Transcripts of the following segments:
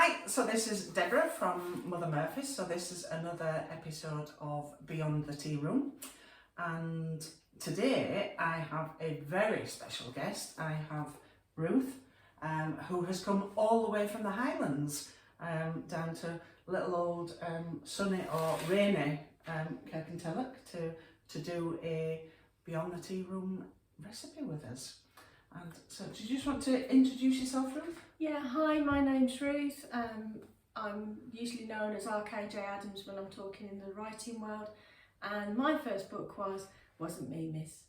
Hi, so this is Debra from Mother Murphy's. So this is another episode of Beyond the Tea Room, and today I have a very special guest. I have Ruth, who has come all the way from the Highlands down to little old sunny or rainy Kirkintilloch to do a Beyond the Tea Room recipe with us. And so, do you just want to introduce yourself, Ruth? Yeah, hi, my name's Ruth. I'm usually known as RKJ Adams when I'm talking in the writing world, and my first book was Wasn't Me, Miss.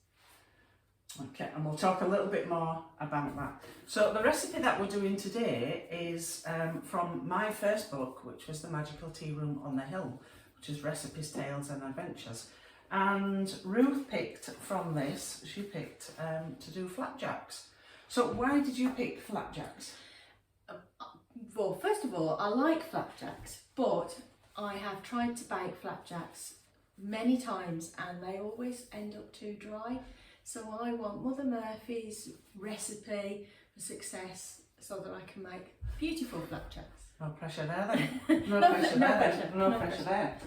Okay, and we'll talk a little bit more about that. So the recipe that we're doing today is from my first book, which was the Magical Tearoom on the Hill, which is Recipes, Tales and Adventures. And Ruth picked from this, she picked to do flapjacks. So why did you pick flapjacks? Well, first of all, I like flapjacks, but I have tried to bake flapjacks many times and they always end up too dry. So I want Mother Murphy's recipe for success so that I can make beautiful flapjacks. No pressure there then. No pressure there.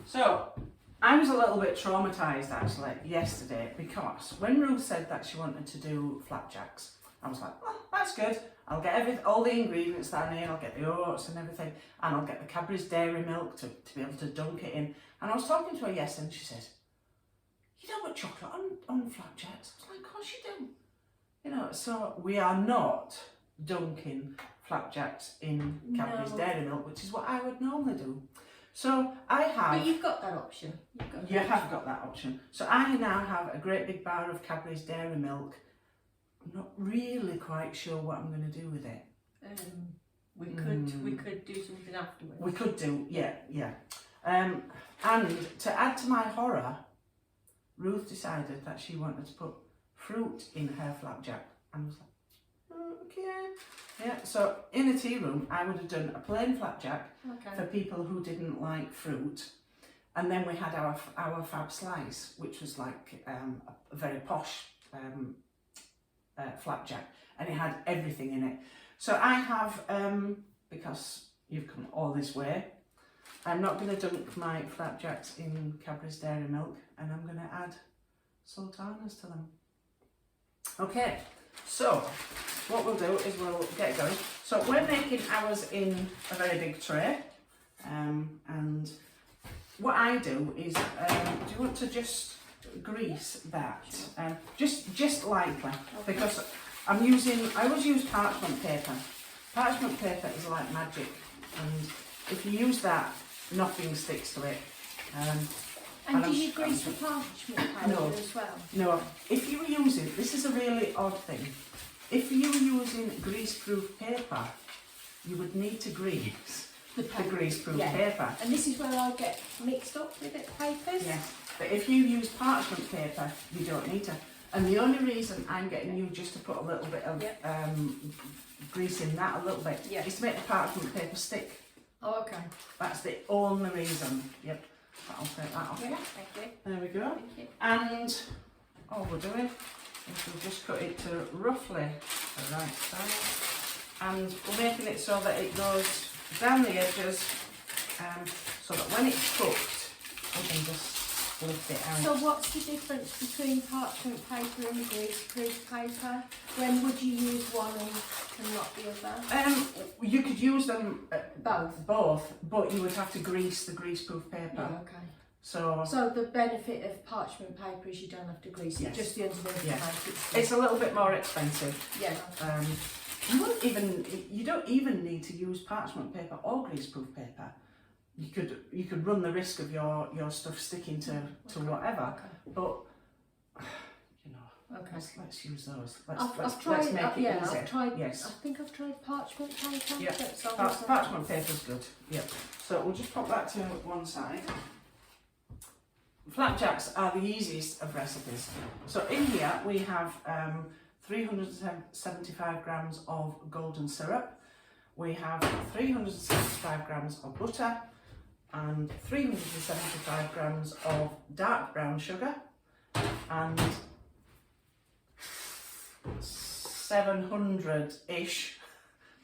So I was a little bit traumatised actually yesterday because when Ruth said that she wanted to do flapjacks, I was like, well, that's good. I'll get all the ingredients that I need, I'll get the oats and everything, and I'll get the Cadbury's dairy milk to be able to dunk it in. And I was talking to her yesterday and she said, you don't put chocolate on flapjacks? I was like, of course you do. You know, so we are not dunking flapjacks in Cadbury's dairy milk, which is what I would normally do. So I have... But you've got that option. You have got that option. So I now have a great big bar of Cadbury's dairy milk. I'm not really quite sure what I'm going to do with it. We could do something afterwards. We could do, yeah. And to add to my horror, Ruth decided that she wanted to put fruit in her flapjack. And I was like, okay. Yeah, so in a tea room, I would have done a plain flapjack for people who didn't like fruit. And then we had our fab slice, which was like a very posh flapjack, and it had everything in it. So I have, because you've come all this way, I'm not going to dunk my flapjacks in Cadbury's dairy milk, and I'm going to add sultanas to them. Okay, so what we'll do is we'll get going. So we're making ours in a very big tray, and what I do is, do you want to just grease that, just lightly, because I always use parchment paper. Parchment paper is like magic, and if you use that, nothing sticks to it. And do you grease the parchment paper as well? No, if you were using, this is a really odd thing, if you were using grease-proof paper, you would need to grease the grease-proof paper. And this is where I get mixed up with it, papers? Yes. But if you use parchment paper, you don't need to. And the only reason I'm getting you just to put a little bit of grease in that a little bit is to make the parchment paper stick. Oh, okay. That's the only reason. Yep. I'll take that off. Yeah, thank you. There we go. Thank you. And all we're doing is we'll just cut it to roughly the right size. And we're making it so that it goes down the edges, so that when it's cooked, we can just lift it out. So what's the difference between parchment paper and greaseproof paper? When would you use one and not the other? You could use them both, but you would have to grease the greaseproof paper. Yeah, okay. So the benefit of parchment paper is you don't have to grease it, just the underneath the paper. It's a little bit more expensive. Yeah. You don't even need to use parchment paper or greaseproof paper. You could run the risk of your stuff sticking to whatever, but you know, let's use those. Let's make it easy. Yes. I think I've tried parchment paper. Yeah, parchment paper's good. Yep. So we'll just pop that to one side. Flapjacks are the easiest of recipes. So in here we have 375 grams of golden syrup. We have 375 grams of butter and 375 grams of dark brown sugar and 700-ish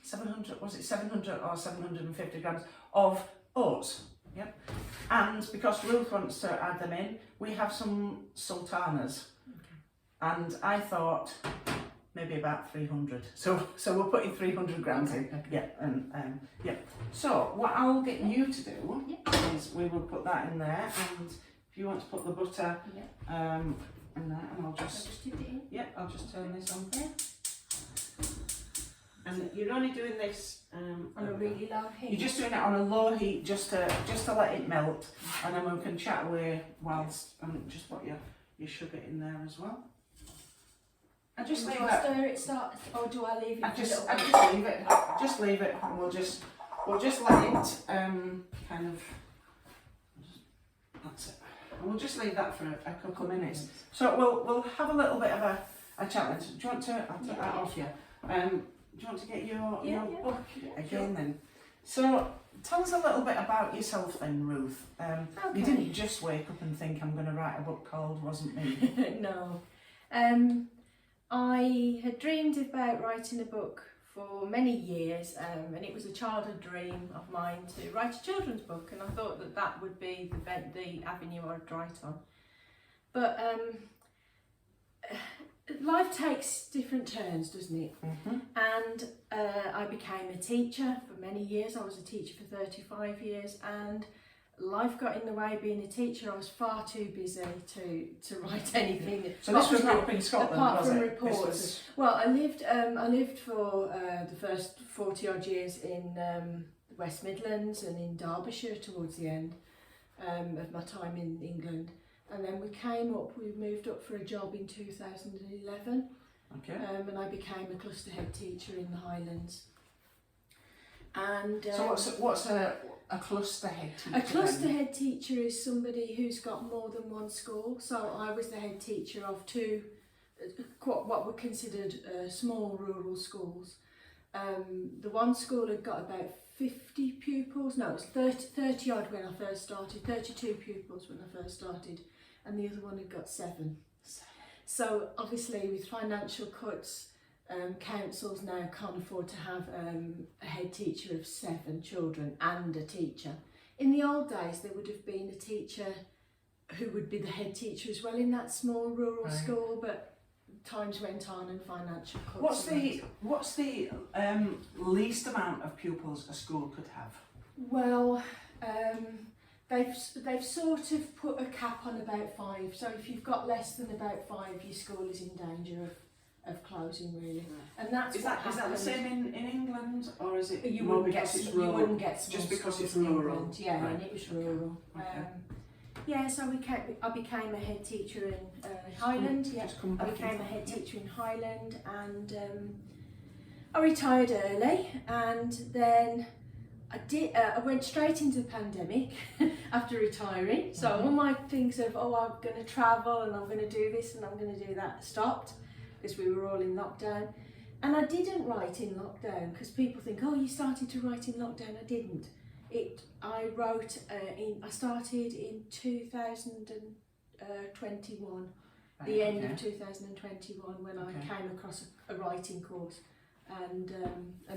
700, was it 700 or 750 grams of oats? Yep. And because Ruth wants to add them in, we have some sultanas. And I thought maybe about 300. So we're putting 300 grams in. Okay. Yeah, and yeah. So what I'll get you to do is we will put that in there, and if you want to put the butter in there, and I'll just dip it in. yeah, I'll just turn this on there. And you're only doing this On a really low heat. you're just doing it on a low heat just to let it melt, and then we can chat away whilst and just put your sugar in there as well. I just leave Do I that. stir it start, or do I leave it? I for a just little bit? leave it. Just leave it, and we'll just let it kind of. That's it. And we'll just leave that for a couple of minutes. So we'll have a little bit of a challenge. Do you want to? I'll take that off you. Do you want to get your book again then? So tell us a little bit about yourself then, Ruth. You didn't just wake up and think I'm going to write a book called Wasn't Me. No. I had dreamed about writing a book for many years, and it was a childhood dream of mine to write a children's book, and I thought that would be the avenue I'd write on. But life takes different turns, doesn't it? Mm-hmm. And I became a teacher for many years. I was a teacher for 35 years, and life got in the way. Being a teacher, I was far too busy to write anything. So this was not up in Scotland, apart was from it? reports. Well, I lived for the first 40 odd years in the West Midlands and in Derbyshire towards the end of my time in England. And then we moved up for a job in 2011. Okay. And I became a cluster head teacher in the Highlands. And So what's a cluster head teacher? a cluster head teacher is somebody who's got more than one school. So I was the head teacher of two, what were considered small rural schools. The one school had got about 50 pupils, no, it was 30 odd when I first started, 32 pupils when I first started, and the other one had got 7. So obviously with financial cuts, councils now can't afford to have a head teacher of 7 children and a teacher. In the old days there would have been a teacher who would be the head teacher as well in that small rural school, but times went on and financial cuts. What's the least amount of pupils a school could have? Well, they've sort of put a cap on about 5. So if you've got less than about 5, your school is in danger of closing, really. And that's Is that the same in England, or is it you more wouldn't because get it's you rural? wouldn't get small Just because schools it's in rural. England. Yeah, Right. and it was rural. Okay. Yeah, so I became a head teacher in Highland. Yeah, Just come I back became in. a head teacher in Highland, and I retired early, and then I went straight into the pandemic after retiring. So all my things of I'm going to travel and I'm going to do this and I'm going to do that stopped because we were all in lockdown. And I didn't write in lockdown because people think, you started to write in lockdown. I didn't. I wrote I started in 2021, the end of 2021, when I came across a writing course, and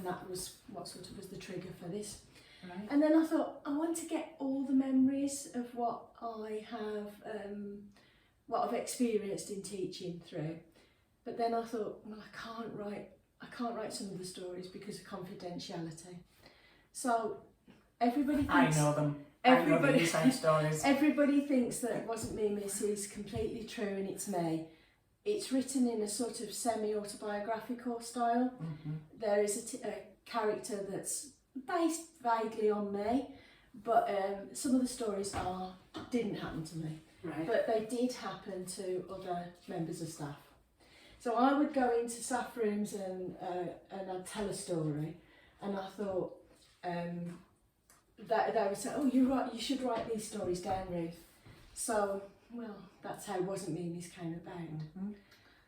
that was what sort of was the trigger for this. Right. And then I thought I want to get all the memories of what I have, what I've experienced in teaching through. But then I thought, well, I can't write some of the stories because of confidentiality. So everybody thinks, I know them. Everybody, I know the inside stories. Everybody thinks that Wasn't Me, Miss is completely true and it's me. It's written in a sort of semi-autobiographical style. Mm-hmm. There is a character that's based vaguely on me, but some of the stories didn't happen to me. Right. But they did happen to other members of staff. So I would go into staff rooms and I'd tell a story, and I thought that they would say, you should write these stories down, Ruth. So, well, that's how Wasn't Me, Miss came about. Mm-hmm.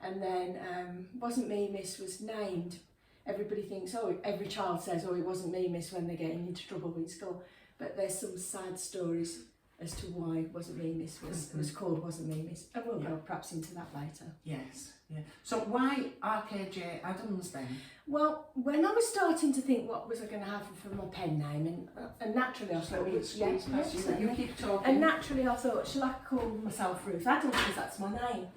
And then Wasn't Me, Miss was named. Everybody thinks, every child says, it wasn't me, Miss, when they're getting into trouble in school. But there's some sad stories as to why Wasn't Me Miss was called Wasn't Me Miss, and we'll go perhaps into that later. Yes, yeah. So why RKJ Adams then? Well, when I was starting to think what was I going to have for my pen name, and naturally I thought, you keep talking. and naturally I thought, shall I call myself Ruth Adams because that's my name?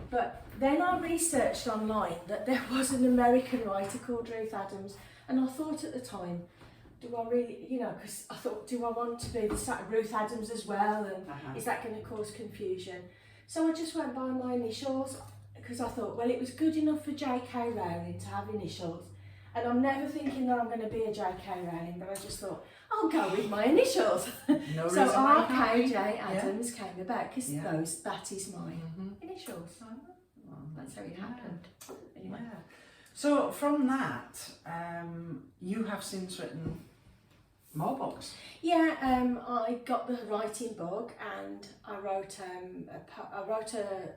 But then I researched online that there was an American writer called Ruth Adams, and I thought at the time, do I really, because I thought, do I want to be the Ruth Adams as well, and is that going to cause confusion? So I just went by my initials, because I thought, well, it was good enough for J.K. Rowling to have initials, and I'm never thinking that I'm going to be a J.K. Rowling, but I just thought, I'll go with my initials. No so reason why you RKJ can't be. Adams came about, because that is my initials. Well, That's how it happened. Anyway. Yeah. So from that, you have since written more books. Yeah, I got the writing bug, and I wrote an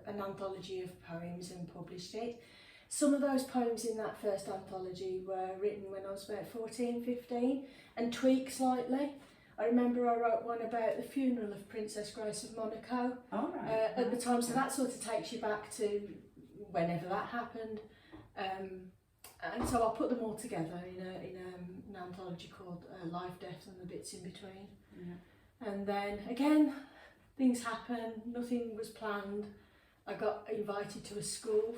anthology of poems and published it. Some of those poems in that first anthology were written when I was about 14, 15 and tweaked slightly. I remember I wrote one about the funeral of Princess Grace of Monaco at the time, so that sort of takes you back to whenever that happened. And so I put them all together in an anthology called Life, Death and the Bits in Between. Yeah. And then again, things happened, nothing was planned. I got invited to a school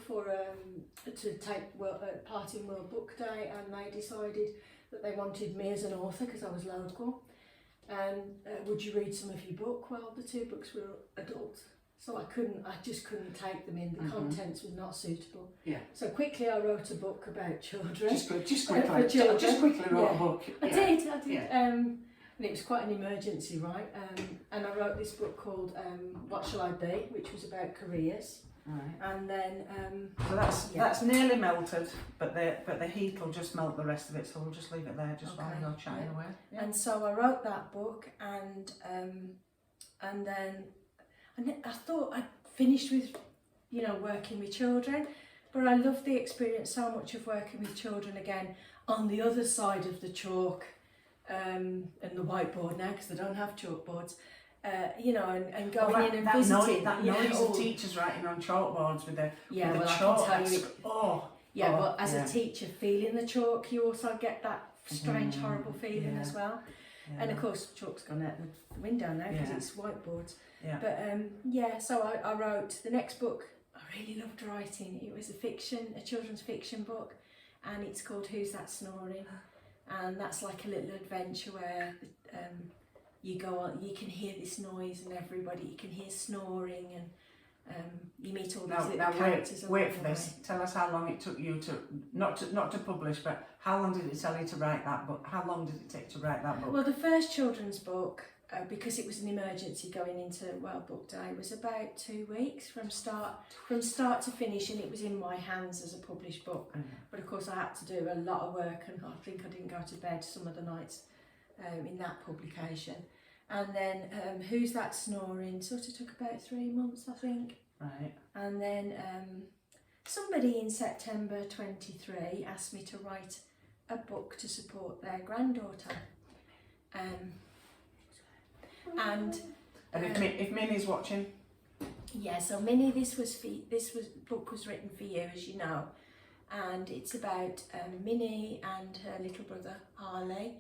to take part in World Book Day, and they decided that they wanted me as an author because I was local. And would you read some of your book? Well, the two books were adult, so I just couldn't take them in. The contents were not suitable. Yeah. So quickly I wrote a book about children. Just quickly wrote a book. I did. Yeah. And it was quite an emergency, right? And I wrote this book called What Shall I Be, which was about careers. Right. And then so that's nearly melted, but the heat will just melt the rest of it. So we'll just leave it there while you're chatting away. Yeah. And so I wrote that book, and then I thought I'd finished with working with children, but I loved the experience so much of working with children again on the other side of the chalk and the whiteboard now, because they don't have chalkboards. And going in and visiting. That noise of teachers writing on chalkboards with the chalk. I can tell you. But as a teacher, feeling the chalk, you also get that strange, horrible feeling as well. Yeah. And of course, chalk's gone out the window now because it's whiteboards. Yeah. But so I wrote the next book. I really loved writing. It was a children's fiction book, and it's called Who's That Snoring? And that's like a little adventure where you go on, you can hear this noise, and you can hear snoring, and you meet all these little characters. Wait for this. Tell us how long it took you to not to publish, but how long did it tell you to write that book? How long did it take to write that book? Well, the first children's book, because it was an emergency going into World Book Day, was about 2 weeks from start to finish, and it was in my hands as a published book. But of course I had to do a lot of work, and I think I didn't go to bed some of the nights in that publication. And then Who's That Snoring sort of took about 3 months, I think. Right. And then somebody in September 23 asked me to write a book to support their granddaughter. And if Minnie's watching, so Minnie, this book was written for you, as you know, and it's about Minnie and her little brother Harley,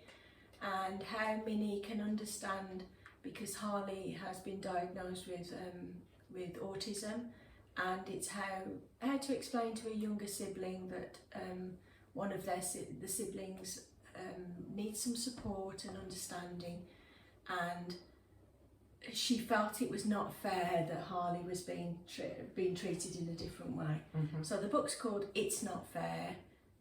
and how Minnie can understand, because Harley has been diagnosed with autism, and it's how to explain to a younger sibling that one of the siblings needs some support and understanding, and she felt it was not fair that Harley was being treated in a different way. So the book's called It's Not Fair,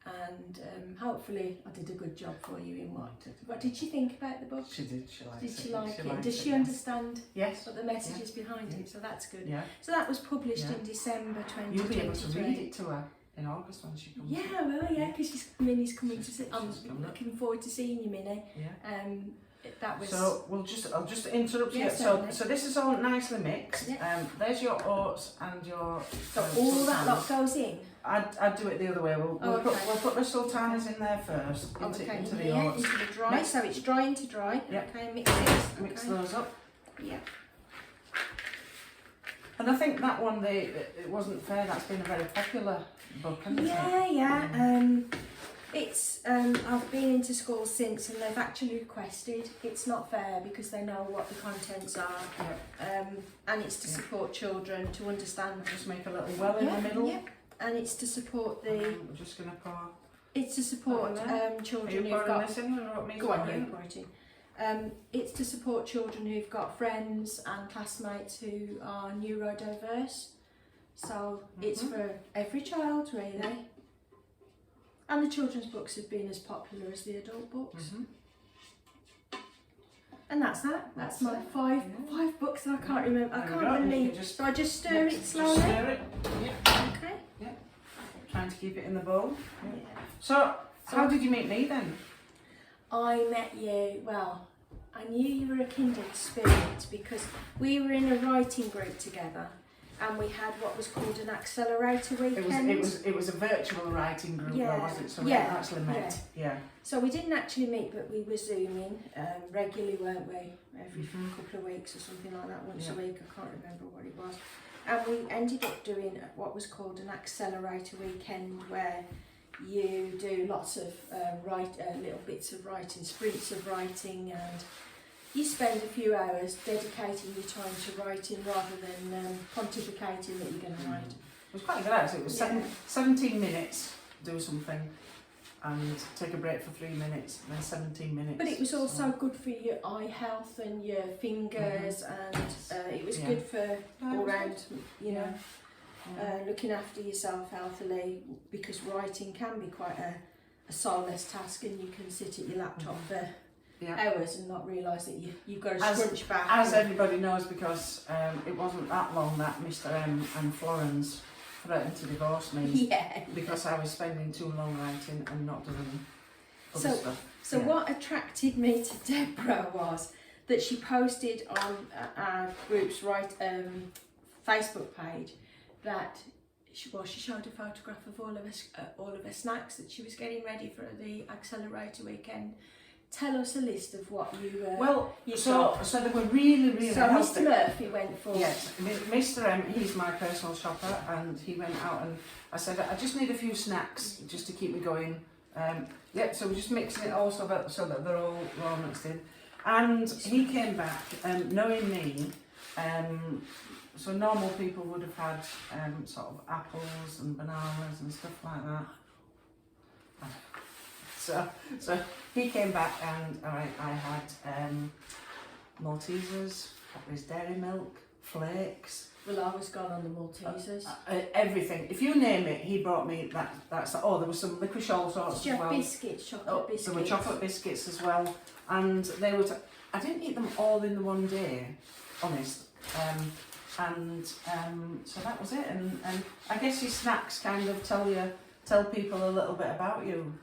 and hopefully I did a good job for you in what did she think about the book? She did. She liked it. Did she like it? Does she understand what the message is behind it? So that's good. Yeah. So that was published in December 2023. You'll be able to read it to her in August when she comes. Because Minnie's coming to see. I'm looking forward to seeing you, Minnie. Yeah. That was. So I'll just interrupt you. So this is all nicely mixed. Yeah. There's your oats and your. So all that lot goes in. I'd do it the other way. We'll put the sultanas in there first. Into the oats. Into the dry. So it's dry into dry. Yeah. Okay, mix it. Mix those up. Yeah. And I think that one, It Wasn't Fair, that's been a very popular book, hasn't it? Yeah. It's I've been into school since, and they've actually requested It's Not Fair because they know what the contents are. Yeah. And it's to support children to understand. Just make a little well in the middle. Yeah. And it's to support the. We're just going to pour. It's to support children Are you who've pouring got. this in, or what me Go on, pouring? you pour it in. It's to support children who've got friends and classmates who are neurodiverse. So it's for every child, really. And the children's books have been as popular as the adult books. And that's that. That's my five books that I can't remember. I can't believe. So I just stir it slowly. Just stir it. Yeah. Okay. Yeah. Trying to keep it in the bowl. Yeah. So how did you meet me then? I met you, well, I knew you were a kindred spirit because we were in a writing group together and we had what was called an accelerator weekend. It was a virtual writing group, wasn't it? So we actually met. Yeah. So we didn't actually meet, but we were Zooming regularly, weren't we? Every couple of weeks or something like that, once a week, I can't remember what it was. And we ended up doing what was called an accelerator weekend where you do lots of little bits of writing, sprints of writing, and you spend a few hours dedicating your time to writing rather than pontificating that you're going to write. It was quite good actually. It was 17 minutes, do something, and take a break for 3 minutes, and then 17 minutes. But it was also good for your eye health and your fingers, and it was good for all round, you know. Looking after yourself healthily, because writing can be quite a soulless task, and you can sit at your laptop for hours and not realise that you've got to scrunch back. As everybody knows, because it wasn't that long that Mr. M and Florence threatened to divorce me because I was spending too long writing and not doing other stuff. So what attracted me to Debra was that she posted on our group's Facebook page that she showed a photograph of all of her snacks that she was getting ready for the accelerator weekend. Tell us a list of what you so they were really so healthy. Mr. Murphy went for. Yes, Mr. M, he's my personal shopper, and he went out and I said, I just need a few snacks just to keep me going. So we're just mixing it all so that they're all mixed in. And he came back, knowing me, so normal people would have had sort of apples and bananas and stuff like that. So he came back and I had Maltesers, Cadbury's Dairy Milk, Flakes. Well, I was gone on the Maltesers. Everything. If you name it, he brought me that. There was some licorice all sorts as well. Biscuits, chocolate biscuits. There were chocolate biscuits as well, and they were. I didn't eat them all in the one day, honest. So that was it. And I guess your snacks kind of tell people a little bit about you.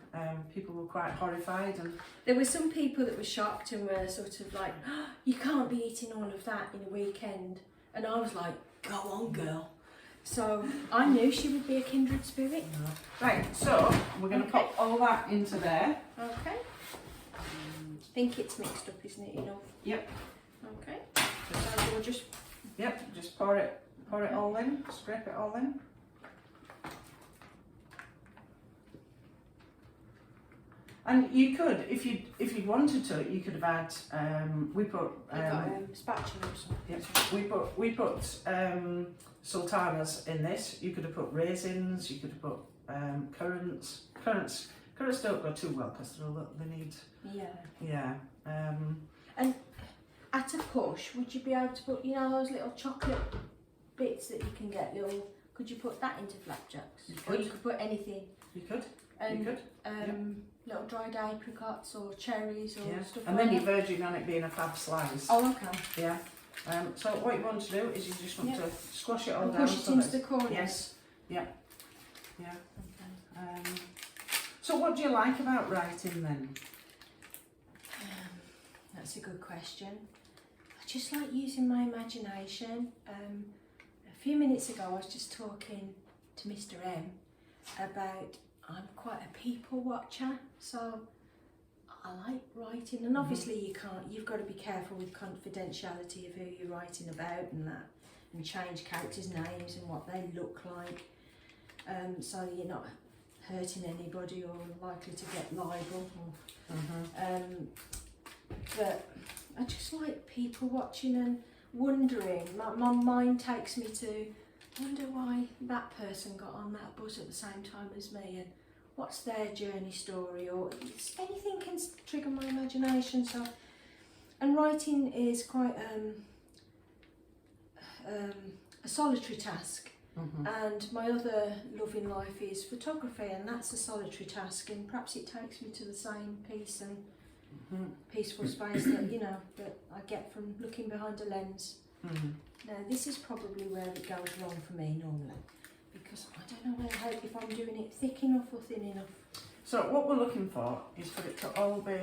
People were quite horrified, and there were some people that were shocked and were sort of like, oh, you can't be eating all of that in a weekend. And I was like, go on, girl. So I knew she would be a kindred spirit. Right, so we're going to pop all that into there. Okay. I think it's mixed up, isn't it, enough? Yep. Okay. So we'll just... Yep, just pour it all in, scrape it all in. And you could, if you wanted to, you could have had. We put spatulas. Yeah, we put sultanas in this. You could have put raisins. You could have put currants. Currants don't go too well because they need. Yeah. And at a push, would you be able to put, those little chocolate bits that you can get? Could you put that into flapjacks? Or you could put anything. You could. And, you could. Little dried apricots or cherries or stuff and like then that. you're verging on it being a fab slice. Oh, okay. Yeah. So what you want to do is you just want to squash it all and down. push it into the corners. Yes. Yeah. Yeah. Okay. So what do you like about writing then? That's a good question. I just like using my imagination. A few minutes ago I was just talking to Mr. M about I'm quite a people watcher, so I like writing, and obviously you've got to be careful with confidentiality of who you're writing about and that, and change characters' names and what they look like, so you're not hurting anybody or likely to get libel. But I just like people watching and wondering. My mind takes me to wonder why that person got on that bus at the same time as me, and what's their journey story, or anything can trigger my imagination. So, and writing is quite a solitary task. And my other love in life is photography, and that's a solitary task, and perhaps it takes me to the same peace and peaceful space that, you know, that I get from looking behind a lens. Now this is probably where it goes wrong for me normally, because I don't know if I'm doing it thick enough or thin enough. So what we're looking for is for it to all be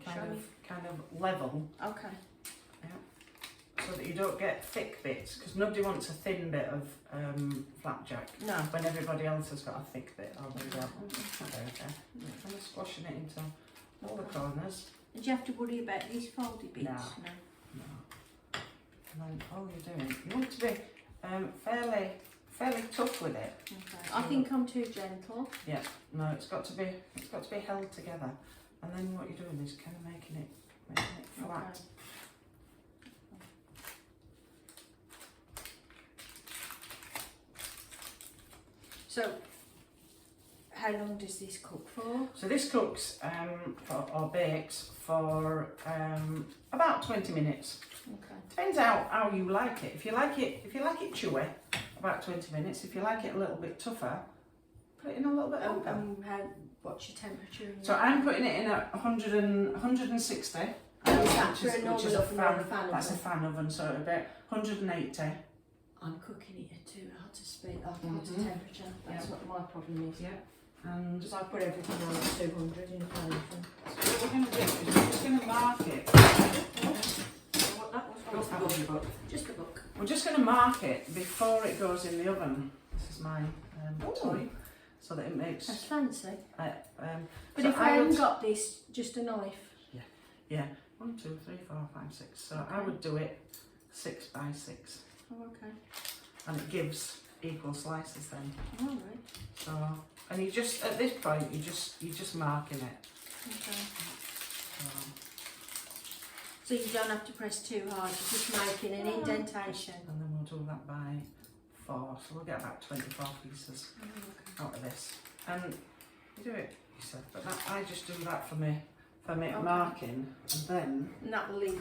kind of level. Okay. So that you don't get thick bits, because nobody wants a thin bit of flapjack. No. When everybody else has got a thick bit. Oh, there we go. Okay. I'm just squashing it into all the corners. Did you have to worry about these foldy bits? No. And then all you're doing, you want to be fairly tough with it. Okay. I think I'm too gentle. Yeah. No, it's got to be held together. And then what you're doing is kind of making it flat. Okay. So, how long does this cook for? So this cooks or bakes for about 20 minutes. Okay. Depends how you like it. If you like it chewy, about 20 minutes. If you like it a little bit tougher, put it in a little bit longer. What's your temperature? So I'm putting it in at 160. Is that for a normal oven or a fan oven? That's a fan oven, so about 180. I'm cooking it at too hot a speed, hot a temperature. That's what my problem is. Yeah. And because I put everything on at 200 in a fan oven. So what we're going to do is we're just going to mark it. What that was? Just the book. We're just going to mark it before it goes in the oven. This is my toy, so that it makes. That's fancy. But so if I haven't got this, just a knife. Yeah. 1, 2, 3, 4, 5, 6. So I would do it 6 by 6. Oh, okay. And it gives equal slices then. All right. So, and you just at this point you're just marking it. Okay. So you don't have to press too hard. You're just making an indentation. And then we'll do that by 4. So we'll get about 24 pieces out of this. And you do it yourself, but I just do that for me marking, and then that will leave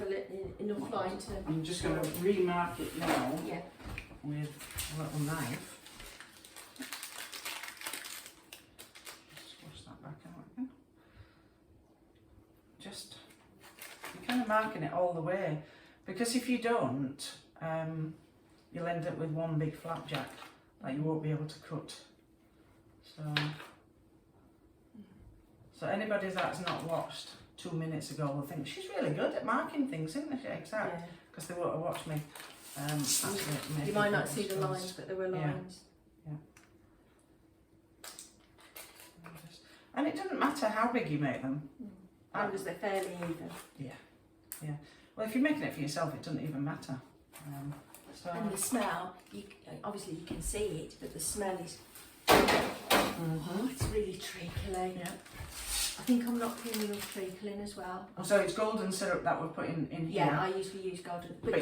enough line to. I'm just going to remark it now. Yeah. With a little knife. Squash that back out again. Just you're kind of marking it all the way, because if you don't, you'll end up with one big flapjack that you won't be able to cut. So anybody that's not watched 2 minutes ago will think she's really good at marking things, isn't she? Exactly. Because they won't have watched me. You might not see the lines, but there were lines. Yeah. And it doesn't matter how big you make them. As long as they're fairly even. Yeah. Well, if you're making it for yourself, it doesn't even matter. And the smell, obviously you can see it, but the smell is. Oh, it's really treacly. Yeah. I think I'm not putting enough treacle in as well. So it's golden syrup that we're putting in here. Yeah, I usually use golden. But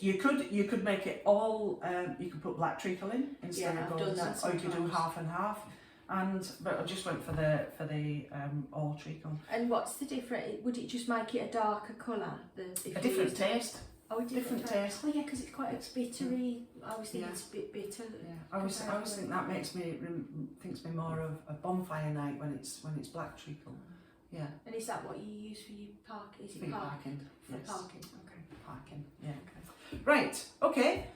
you could make it all. You could put black treacle in instead of golden syrup, or you could do half and half. But I just went for the all treacle. And what's the difference? Would it just make it a darker colour? A different taste. Oh, a different taste. Oh yeah, because it's quite bittery. I always think it's a bit bitter. Yeah, I always think that thinks me more of a bonfire night when it's black treacle. Yeah. And is that what you use for your park? Is it parking? For yes. parking. Okay. Parking. Yeah. Okay. Right. Okay.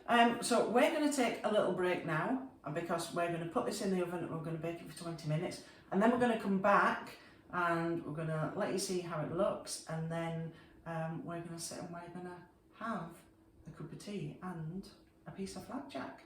So we're going to take a little break now, because we're going to put this in the oven and we're going to bake it for 20 minutes, and then we're going to come back and we're going to let you see how it looks, and then we're going to sit and we're going to have a cup of tea and a piece of flapjack.